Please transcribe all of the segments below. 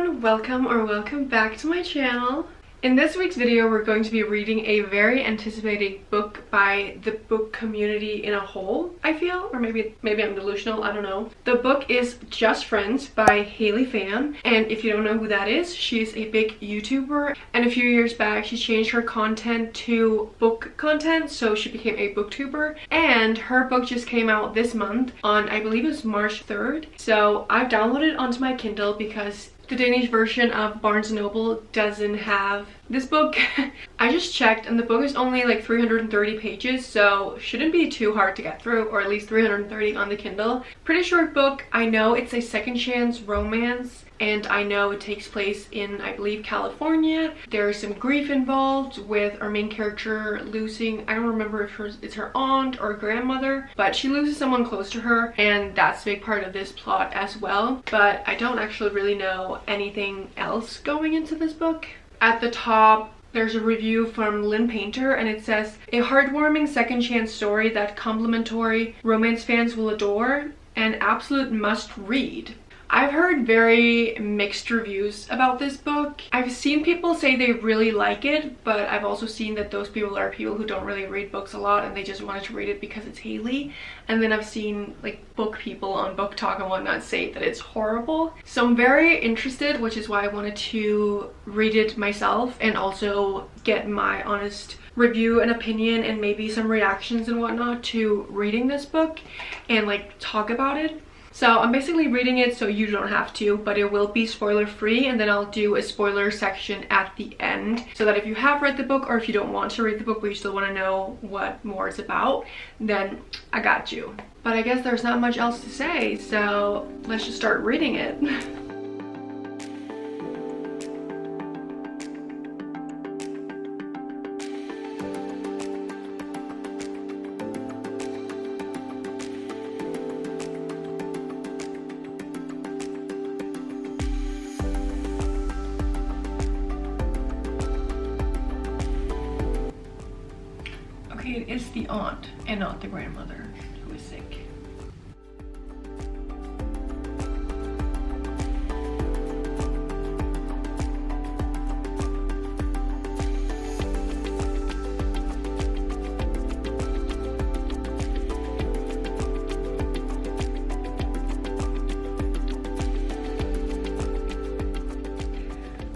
everyone, welcome back to my channel. In this week's video, we're going to be reading a very anticipated book by the book community in a whole, I feel, or maybe I'm delusional, I don't know. The book is Just Friends by Haley Pham, and if you don't know who that is, she's a big YouTuber, and a few years back she changed her content to book content, so she became a booktuber, and her book just came out this month on, I believe it was March 3rd. So I've downloaded it onto my Kindle because the Danish version of Barnes & Noble doesn't have this book. I just checked and the book is only like 330 pages, so shouldn't be too hard to get through, or at least 330 on the Kindle. Pretty short book. I know it's a second chance romance, and I know it takes place in, I believe, California. There's some grief involved with our main character losing, I don't remember if it's her aunt or grandmother, but she loses someone close to her, and that's a big part of this plot as well. But I don't actually really know anything else going into this book. At the top, there's a review from Lynn Painter, and it says, a heartwarming second chance story that complimentary romance fans will adore, an absolute must read. I've heard very mixed reviews about this book. I've seen people say they really like it, but I've also seen that those people are people who don't really read books a lot and they just wanted to read it because it's Haley. And then I've seen like book people on Book Talk and whatnot say that it's horrible. So I'm very interested, which is why I wanted to read it myself and also get my honest review and opinion and maybe some reactions and whatnot to reading this book and like talk about it. So I'm basically reading it so you don't have to, but it will be spoiler free, and then I'll do a spoiler section at the end so that if you have read the book, or if you don't want to read the book but you still want to know what more it's about, then I got you. But I guess there's not much else to say, so let's just start reading it. It is the aunt and not the grandmother who is sick.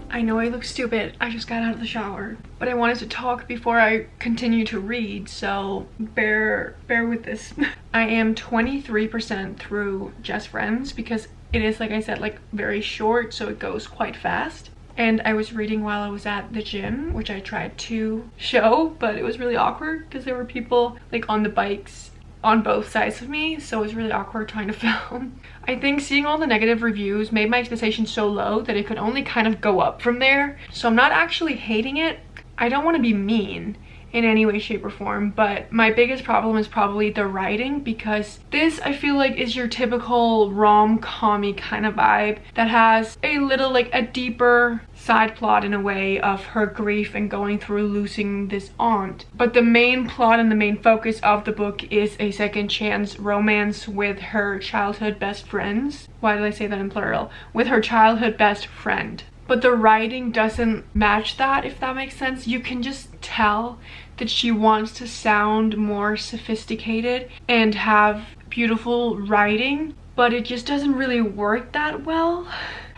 I know I look stupid, I just got out of the shower, but I wanted to talk before I continue to read, so bear with this. I am 23% through Just Friends because it is, like I said, like very short, so it goes quite fast. And I was reading while I was at the gym, which I tried to show, but it was really awkward because there were people like on the bikes on both sides of me, so it was really awkward trying to film. I think seeing all the negative reviews made my expectations so low that it could only kind of go up from there. So I'm not actually hating it. I don't want to be mean in any way, shape, or form, but my biggest problem is probably the writing, because this I feel like is your typical rom-com-y kind of vibe that has a little like a deeper side plot in a way of her grief and going through losing this aunt. But the main plot and the main focus of the book is a second chance romance with her childhood best friends. Why did I say that in plural? With her childhood best friend. But the writing doesn't match that, if that makes sense. You can just tell that she wants to sound more sophisticated and have beautiful writing, but it just doesn't really work that well.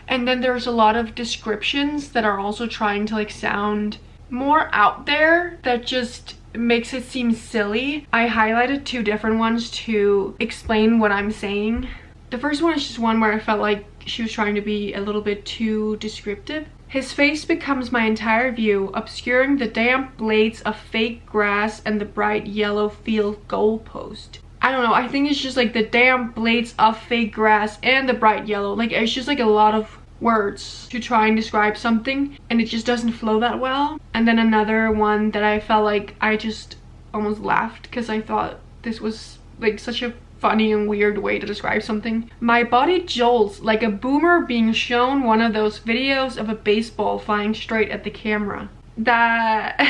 And then there's a lot of descriptions that are also trying to like sound more out there that just makes it seem silly. I highlighted two different ones to explain what I'm saying. The first one is just one where I felt like she was trying to be a little bit too descriptive. His face becomes my entire view, obscuring the damp blades of fake grass and the bright yellow field goalpost. I don't know, I think it's just like the damp blades of fake grass and the bright yellow. Like, it's just like a lot of words to try and describe something, and it just doesn't flow that well. And then another one that I felt like I just almost laughed because I thought this was like such a funny and weird way to describe something. My body jolts like a boomer being shown one of those videos of a baseball flying straight at the camera. That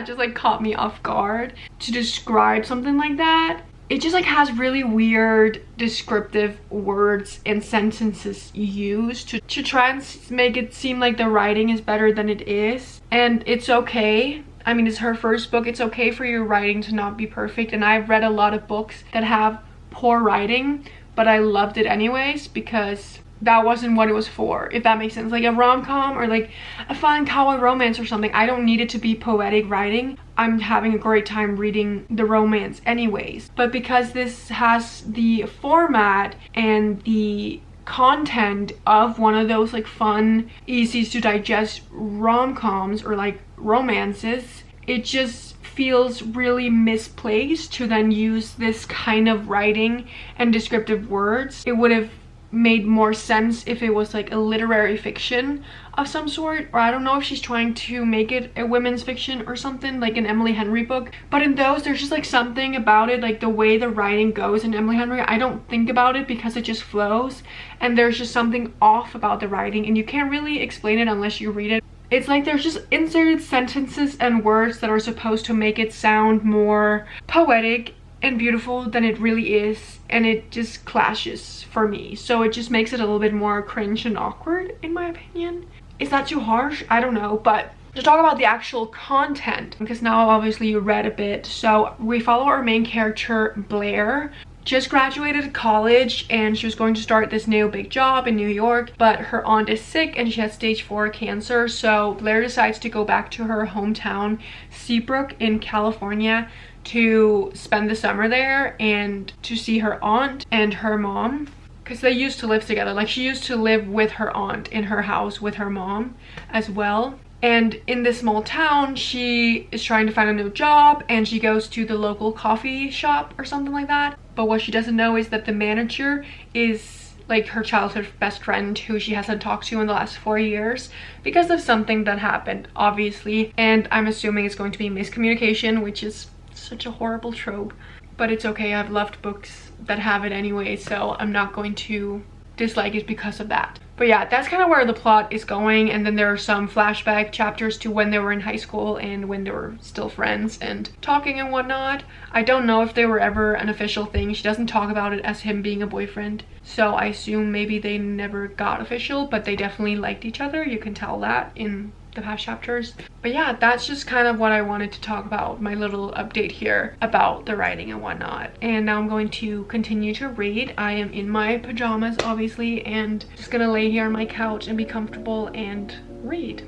just like caught me off guard. To describe something like that it just like has really weird descriptive words and sentences used to try and make it seem like the writing is better than it is. And it's okay. I mean, it's her first book. It's okay for your writing to not be perfect. And I've read a lot of books that have poor writing, but I loved it anyways because that wasn't what it was for, if that makes sense. Like a rom-com or like a fun cowboy romance or something, I don't need it to be poetic writing. I'm having a great time reading the romance anyways. But because this has the format and the content of one of those like fun, easy to digest rom-coms or like romances, it just feels really misplaced to then use this kind of writing and descriptive words. It would have made more sense if it was like a literary fiction of some sort, or I don't know if she's trying to make it a women's fiction or something, like an Emily Henry book. But in those, there's just like something about it, like the way the writing goes in Emily Henry, I don't think about it because it just flows, and there's just something off about the writing, and you can't really explain it unless you read it. It's like there's just inserted sentences and words that are supposed to make it sound more poetic and beautiful than it really is, and it just clashes for me. So it just makes it a little bit more cringe and awkward, in my opinion. Is that too harsh? I don't know. But to talk about the actual content, because now obviously you read a bit, so we follow our main character Blair. Just graduated college and she was going to start this new big job in New York, but her aunt is sick and she has stage 4 cancer. So Blair decides to go back to her hometown Seabrook in California to spend the summer there and to see her aunt and her mom, because they used to live together. Like she used to live with her aunt in her house with her mom as well. And in this small town, she is trying to find a new job and she goes to the local coffee shop or something like that. But what she doesn't know is that the manager is like her childhood best friend who she hasn't talked to in the last 4 years because of something that happened, obviously. And I'm assuming it's going to be miscommunication, which is such a horrible trope. But it's okay, I've loved books that have it anyway, so I'm not going to dislike it because of that. But yeah, that's kind of where the plot is going. And then there are some flashback chapters to when they were in high school and when they were still friends and talking and whatnot. I don't know if they were ever an official thing. She doesn't talk about it as him being a boyfriend, so I assume maybe they never got official, but they definitely liked each other. You can tell that in the past chapters. But yeah, that's just kind of what I wanted to talk about, my little update here about the writing and whatnot. And now I'm going to continue to read. I am in my pajamas obviously, and just gonna lay here on my couch and be comfortable and read.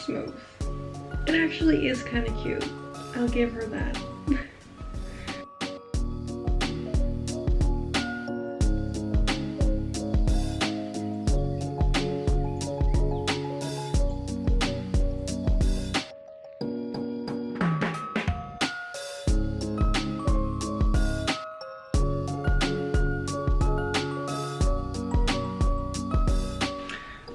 Smooth. It actually is kind of cute. I'll give her that.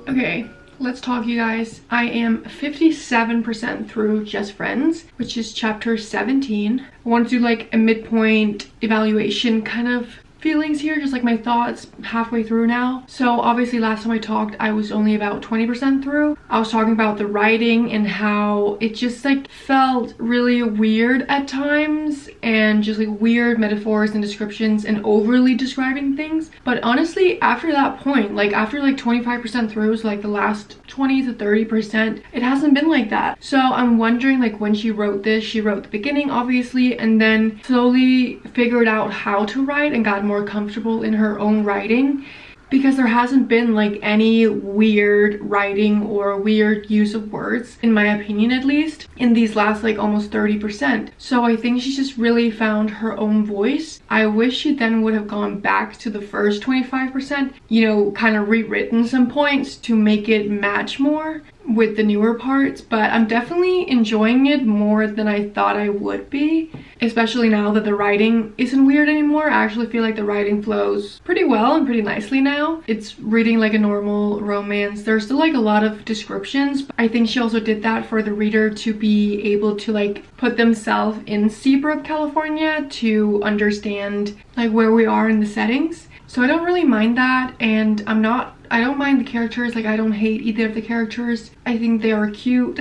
Okay, let's talk, you guys. I am 57% through Just Friends, which is chapter 17. I want to do like a midpoint evaluation kind of feelings here, just like my thoughts halfway through now. So obviously last time I talked, I was only about 20% through. I was talking about the writing and how it just like felt really weird at times, and just like weird metaphors and descriptions and overly describing things. But honestly, after that point, like after like 25% through, so like the last 20 to 30%, it hasn't been like that. So I'm wondering, like when she wrote this, she wrote the beginning obviously, and then slowly figured out how to write and got more comfortable in her own writing. because there hasn't been like any weird writing or weird use of words, in my opinion at least, in these last like almost 30%. So I think she's just really found her own voice. I wish she then would have gone back to the first 25%, you know, kind of rewritten some points to make it match more with the newer parts, but I'm definitely enjoying it more than I thought I would be, especially now that the writing isn't weird anymore. I actually feel like the writing flows pretty well and pretty nicely now. It's reading like a normal romance. There's still like a lot of descriptions, but I think she also did that for the reader to be able to like put themselves in Seabrook, California, to understand like where we are in the settings. So I don't really mind that, and I don't mind the characters. Like, I don't hate either of the characters. I think they are cute.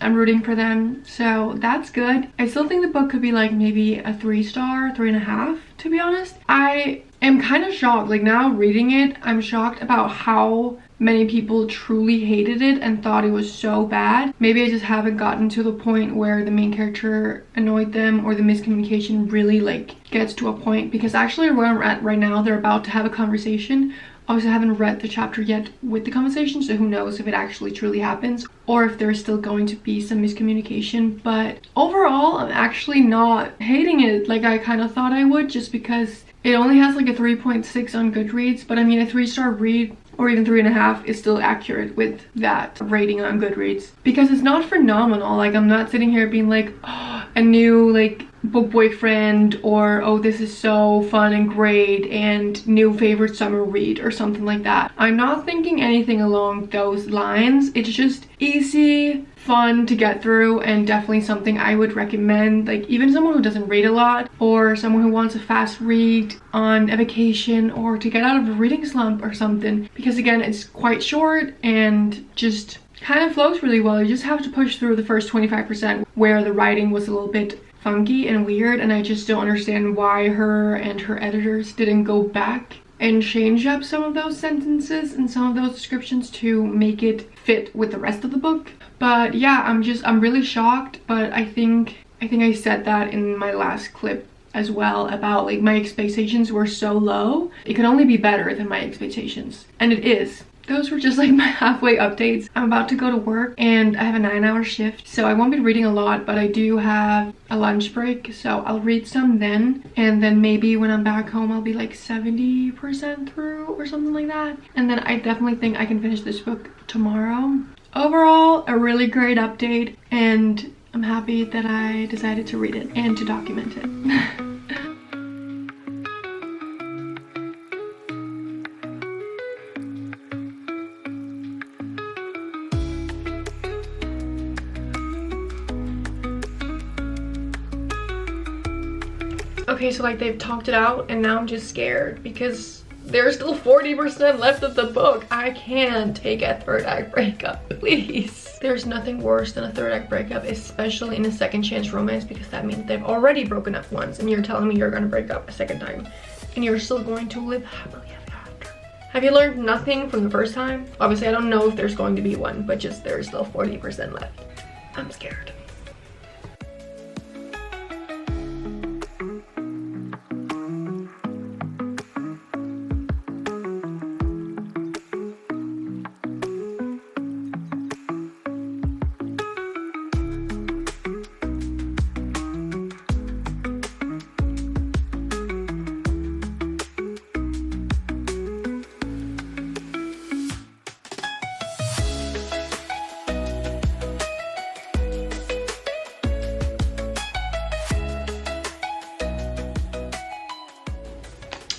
I'm rooting for them, so that's good. I still think the book could be like maybe a 3-star, 3.5, to be honest. I am kind of shocked. Like, now reading it, I'm shocked about how many people truly hated it and thought it was so bad. Maybe I just haven't gotten to the point where the main character annoyed them, or the miscommunication really like gets to a point, because actually where I'm at right now, they're about to have a conversation. Obviously, I haven't read the chapter yet with the conversation, so who knows if it actually truly happens or if there's still going to be some miscommunication. But overall, I'm actually not hating it like I kind of thought I would, just because it only has like a 3.6 on Goodreads. But I mean, a 3-star read or even 3.5 is still accurate with that rating on Goodreads, because it's not phenomenal. Like, I'm not sitting here being like, oh, a new like book boyfriend, or oh, this is so fun and great and new favorite summer read or something like that. I'm not thinking anything along those lines. It's just easy, fun to get through, and definitely something I would recommend, like even someone who doesn't read a lot, or someone who wants a fast read on a vacation, or to get out of a reading slump or something, because again, it's quite short and just kind of flows really well. You just have to push through the first 25% where the writing was a little bit funky and weird, and I just don't understand why her and her editors didn't go back and change up some of those sentences and some of those descriptions to make it fit with the rest of the book. But yeah, I'm really shocked, but I think I said that in my last clip as well, about like my expectations were so low. It could only be better than my expectations, and it is. Those were just like my halfway updates. I'm about to go to work and I have a 9-hour shift, so I won't be reading a lot, but I do have a lunch break, so I'll read some then, and then maybe when I'm back home I'll be like 70% through or something like that, and then I definitely think I can finish this book tomorrow. Overall, a really great update, and I'm happy that I decided to read it and to document it. Okay, so like they've talked it out, and now I'm just scared because there's still 40% left of the book. I can't take a third act breakup, please. There's nothing worse than a third act breakup, especially in a second chance romance, because that means they've already broken up once, and you're telling me you're gonna break up a second time and you're still going to live happily ever after. Have you learned nothing from the first time? Obviously, I don't know if there's going to be one, but just there's still 40% left. I'm scared.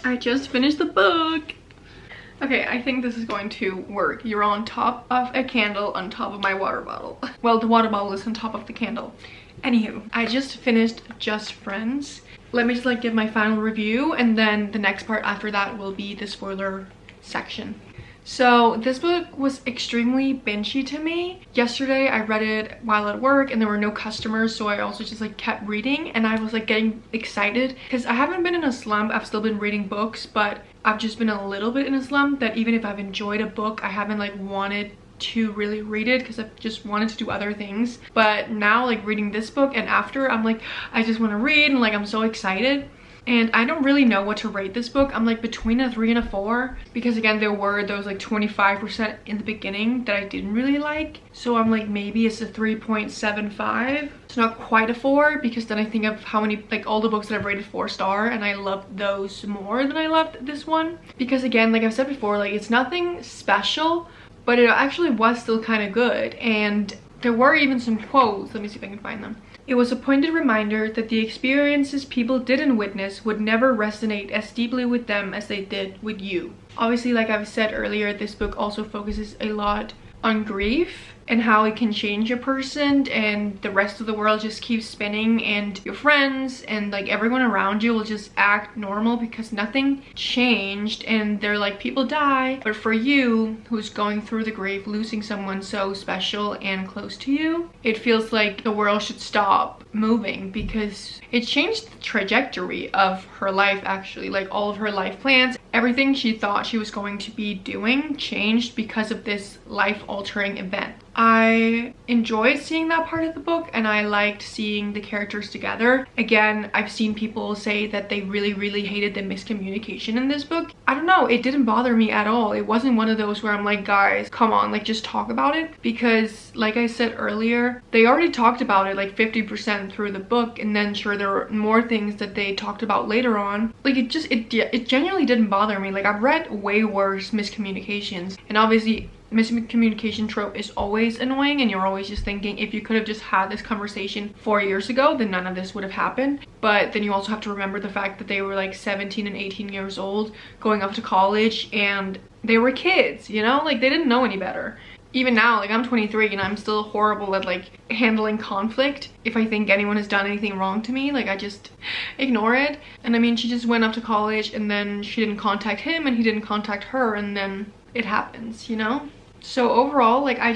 I just finished the book. Okay, I think this is going to work. You're on top of a candle on top of my water bottle. Well, the water bottle is on top of the candle. Anywho, I just finished Just Friends. Let me just like give my final review, and then the next part after that will be the spoiler section. So this book was extremely bingey to me. Yesterday I read it while at work and there were no customers, so I also just like kept reading, and I was like getting excited because I haven't been in a slump. I've still been reading books, but I've just been a little bit in a slump that even if I've enjoyed a book, I haven't like wanted to really read it because I've just wanted to do other things. But now like reading this book and after, I'm like, I just want to read, and like I'm so excited. And I don't really know what to rate this book. I'm like between a 3 and a 4 because again there were those like 25% in the beginning that I didn't really like. So I'm like maybe it's a 3.75. It's not quite a 4 because then I think of how many like all the books that I've rated 4-star and I loved those more than I loved this one. Because again, like I've said before, like it's nothing special, but it actually was still kind of good. And there were even some quotes. Let me see if I can find them. It was a pointed reminder that the experiences people didn't witness would never resonate as deeply with them as they did with you. Obviously, like I've said earlier, this book also focuses a lot on grief and how it can change a person, and the rest of the world just keeps spinning and your friends and like everyone around you will just act normal because nothing changed, and they're like people die, but for you who's going through the grief, losing someone so special and close to you, it feels like the world should stop moving because it changed the trajectory of her life. Actually, like all of her life plans, everything she thought she was going to be doing changed because of this life-altering event. I enjoyed seeing that part of the book and I liked seeing the characters together. Again, I've seen people say that they really hated the miscommunication in this book. I don't know, it didn't bother me at all. It wasn't one of those where I'm like, guys, come on, like just talk about it, because like I said earlier, they already talked about it like 50% through the book, and then sure there were more things that they talked about later on. Like it genuinely didn't bother me. Like I've read way worse miscommunications, and obviously miscommunication trope is always annoying and you're always just thinking if you could have just had this conversation 4 years ago then none of this would have happened. But then you also have to remember the fact that they were like 17 and 18 years old going off to college and they were kids, you know, like they didn't know any better. Even now, like I'm 23 and I'm still horrible at like handling conflict. If I think anyone has done anything wrong to me, like I just ignore it. And I mean, she just went off to college and then she didn't contact him and he didn't contact her, and then it happens, you know? So overall, like I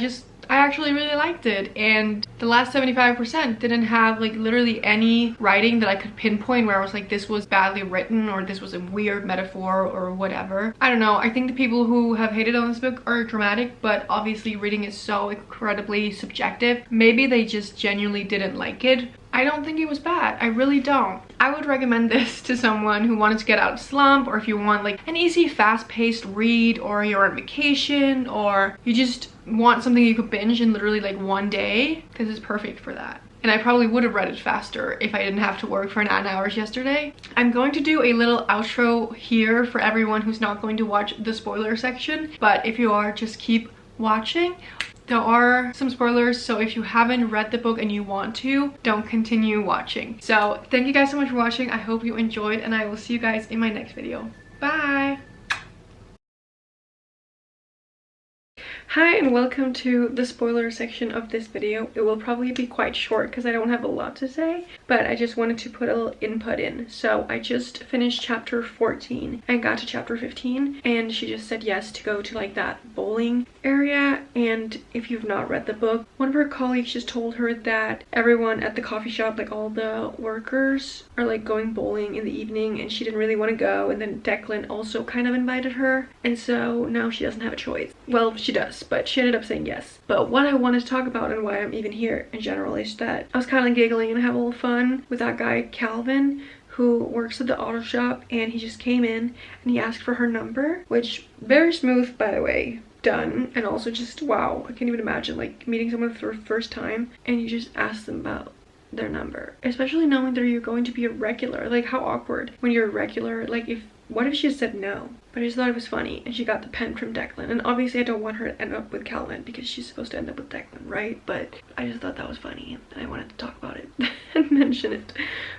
actually really liked it, and the last 75% didn't have like literally any writing that I could pinpoint where I was like this was badly written or this was a weird metaphor or whatever. I don't know, I think the people who have hated on this book are dramatic, but obviously reading is so incredibly subjective. Maybe they just genuinely didn't like it. I don't think it was bad. I really don't. I would recommend this to someone who wanted to get out of slump, or if you want like an easy fast-paced read, or you're on vacation, or you just want something you could binge in literally like one day. This is perfect for that. And I probably would have read it faster if I didn't have to work for 9 hours yesterday. I'm going to do a little outro here for everyone who's not going to watch the spoiler section, but if you are, just keep watching. There are some spoilers, so if you haven't read the book and you want to, don't continue watching. So thank you guys so much for watching. I hope you enjoyed, and I will see you guys in my next video. Bye! Hi and welcome to the spoiler section of this video. It will probably be quite short because I don't have a lot to say, but I just wanted to put a little input in. So I just finished chapter 14 and got to chapter 15, and she just said yes to go to like that bowling area. And if you've not read the book, one of her colleagues just told her that everyone at the coffee shop, like all the workers, are like going bowling in the evening, and she didn't really want to go. And then Declan also kind of invited her, and so now she doesn't have a choice. Well, she does, but she ended up saying yes. But what I wanted to talk about and why I'm even here in general is that I was kind of giggling and having a little fun with that guy Calvin who works at the auto shop, and he just came in and he asked for her number, which very smooth, by the way, done. And also just wow, I can't even imagine like meeting someone for the first time and you just ask them about their number, especially knowing that you're going to be a regular. Like how awkward when you're a regular. Like what if she had said no? But I just thought it was funny, and she got the pen from Declan. And obviously I don't want her to end up with Calvin because she's supposed to end up with Declan, right? But I just thought that was funny and I wanted to talk about it and mention it.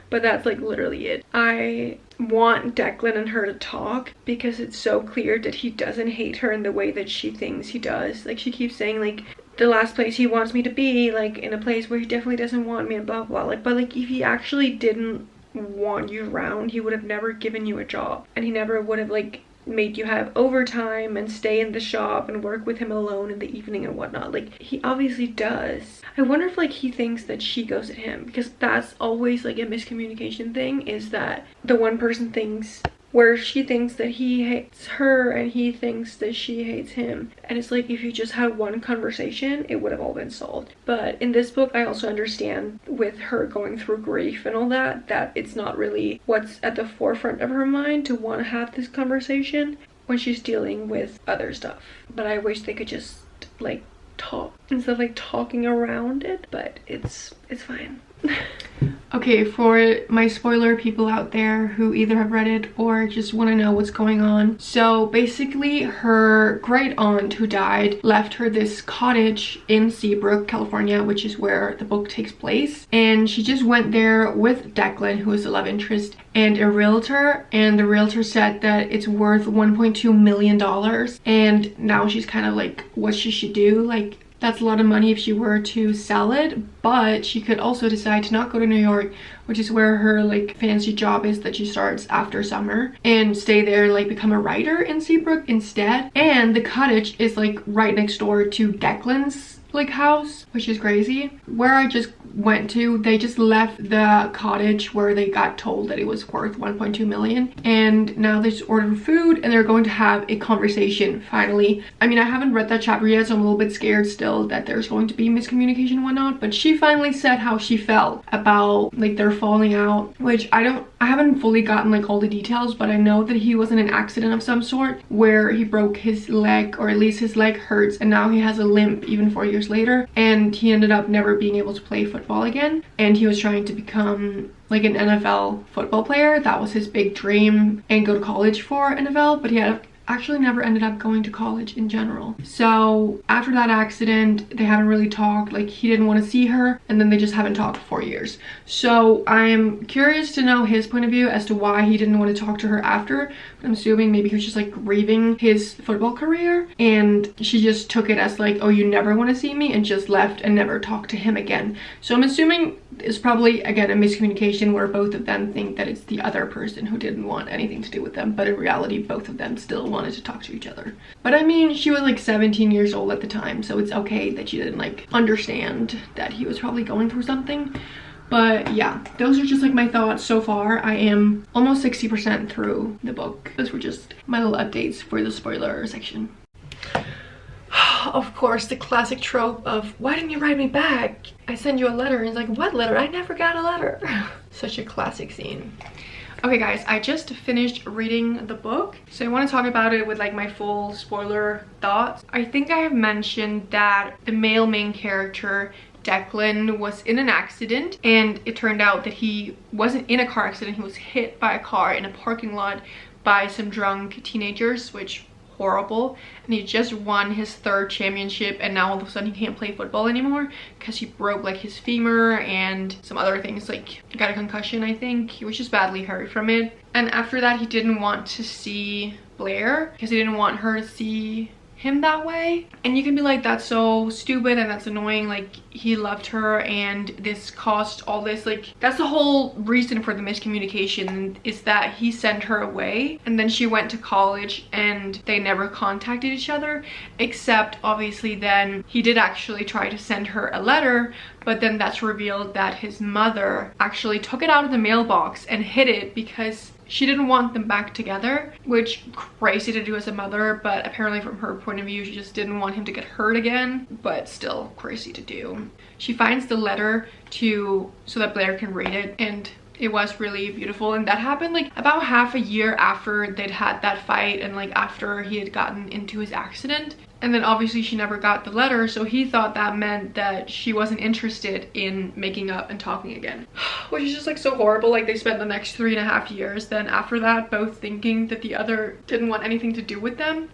But that's like literally it. I want Declan and her to talk because it's so clear that he doesn't hate her in the way that she thinks he does. Like she keeps saying like the last place he wants me to be, like in a place where he definitely doesn't want me, and blah blah. Like, but like if he actually didn't want you around, he would have never given you a job, and he never would have like made you have overtime and stay in the shop and work with him alone in the evening and whatnot. Like he obviously does. I wonder if like he thinks that she goes at him, because that's always like a miscommunication thing, is that the one person thinks where she thinks that he hates her and he thinks that she hates him. And it's like, if you just had one conversation, it would have all been solved. But in this book, I also understand with her going through grief and all that, that it's not really what's at the forefront of her mind to want to have this conversation when she's dealing with other stuff. But I wish they could just like talk instead of like talking around it, but it's fine. Okay, for my spoiler people out there who either have read it or just want to know what's going on. So basically her great aunt who died left her this cottage in Seabrook, California, which is where the book takes place. And she just went there with Declan, who is the love interest, and a realtor. And the realtor said that it's worth $1.2 million. And now she's kind of like what she should do. Like, that's a lot of money if she were to sell it, but she could also decide to not go to New York, which is where her like fancy job is that she starts after summer, and stay there and like become a writer in Seabrook instead. And the cottage is like right next door to Declan's like house, which is crazy. Where I just went to, they just left the cottage where they got told that it was worth 1.2 million, and now they just ordered food and they're going to have a conversation finally. I mean, I haven't read that chapter yet, so I'm a little bit scared still that there's going to be miscommunication and whatnot, but she finally said how she felt about like their falling out, which I haven't fully gotten like all the details, but I know that he was in an accident of some sort where he broke his leg, or at least his leg hurts, and now he has a limp even 4 years later, and he ended up never being able to play football again. And he was trying to become like an NFL football player. That was his big dream, and go to college for NFL, but he had actually never ended up going to college in general. So after that accident, they haven't really talked. Like, he didn't want to see her, and then they just haven't talked for 4 years. So I'm curious to know his point of view as to why he didn't want to talk to her after. I'm assuming maybe he was just like grieving his football career, and she just took it as like, oh, you never want to see me, and just left and never talked to him again. So I'm assuming it's probably again a miscommunication where both of them think that it's the other person who didn't want anything to do with them, but in reality both of them still wanted to talk to each other. But I mean, she was like 17 years old at the time, so it's okay that she didn't like understand that he was probably going through something. But yeah, those are just like my thoughts so far. I am almost 60% through the book. Those were just my little updates for the spoiler section. Of course, the classic trope of, why didn't you write me back? I send you a letter, and it's like, what letter? I never got a letter. Such a classic scene. Okay guys, I just finished reading the book, so I want to talk about it with like my full spoiler thoughts. I think I have mentioned that the male main character, Declan, was in an accident, and it turned out that he wasn't in a car accident. He was hit by a car in a parking lot by some drunk teenagers, which horrible. And he just won his 3rd championship, and now all of a sudden he can't play football anymore because he broke like his femur and some other things, like he got a concussion. I think he was just badly hurt from it. And after that, he didn't want to see Blair because he didn't want her to see him that way. And you can be like, that's so stupid and that's annoying, like he loved her and this caused all this. Like, that's the whole reason for the miscommunication, is that he sent her away and then she went to college and they never contacted each other, except obviously then he did actually try to send her a letter, but then that's revealed that his mother actually took it out of the mailbox and hid it because she didn't want them back together, which crazy to do as a mother, but apparently from her point of view, she just didn't want him to get hurt again, but still crazy to do. She finds the letter so that Blair can read it, and it was really beautiful. And that happened like about half a year after they'd had that fight, and like after he had gotten into his accident. And then obviously she never got the letter, so he thought that meant that she wasn't interested in making up and talking again. Which is just like so horrible. Like, they spent the next 3.5 years then after that both thinking that the other didn't want anything to do with them.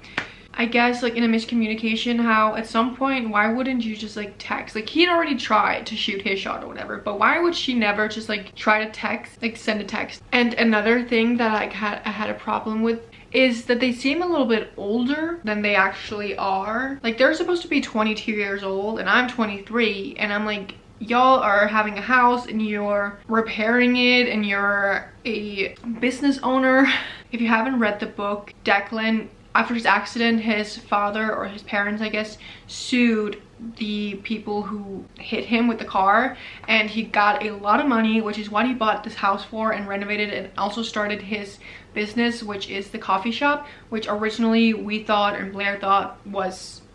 I guess like in a miscommunication, how at some point, why wouldn't you just like text? Like, he'd already tried to shoot his shot or whatever, but why would she never just like try to text, like send a text? And another thing that I had a problem with is that they seem a little bit older than they actually are. Like, they're supposed to be 22 years old and I'm 23, and I'm like, y'all are having a house and you're repairing it and you're a business owner. If you haven't read the book, Declan after his accident, his father, or his parents I guess, sued the people who hit him with the car, and he got a lot of money, which is what he bought this house for and renovated it, and also started his business, which is the coffee shop, which originally we thought, and Blair thought,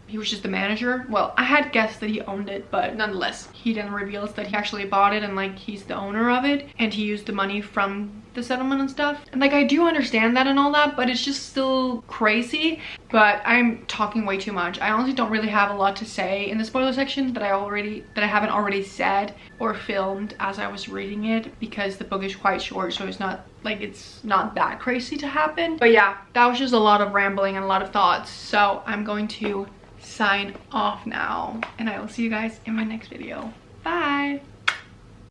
he was just the manager. Well, I had guessed that he owned it, but nonetheless, he then reveals that he actually bought it and like he's the owner of it, and he used the money from the settlement and stuff. And like, I do understand that and all that, but it's just still crazy. But I'm talking way too much. I honestly don't really have a lot to say in the spoiler section that I haven't already said or filmed as I was reading it, because the book is quite short, so it's not that crazy to happen. But yeah, that was just a lot of rambling and a lot of thoughts, so I'm going to sign off now, and I will see you guys in my next video. Bye.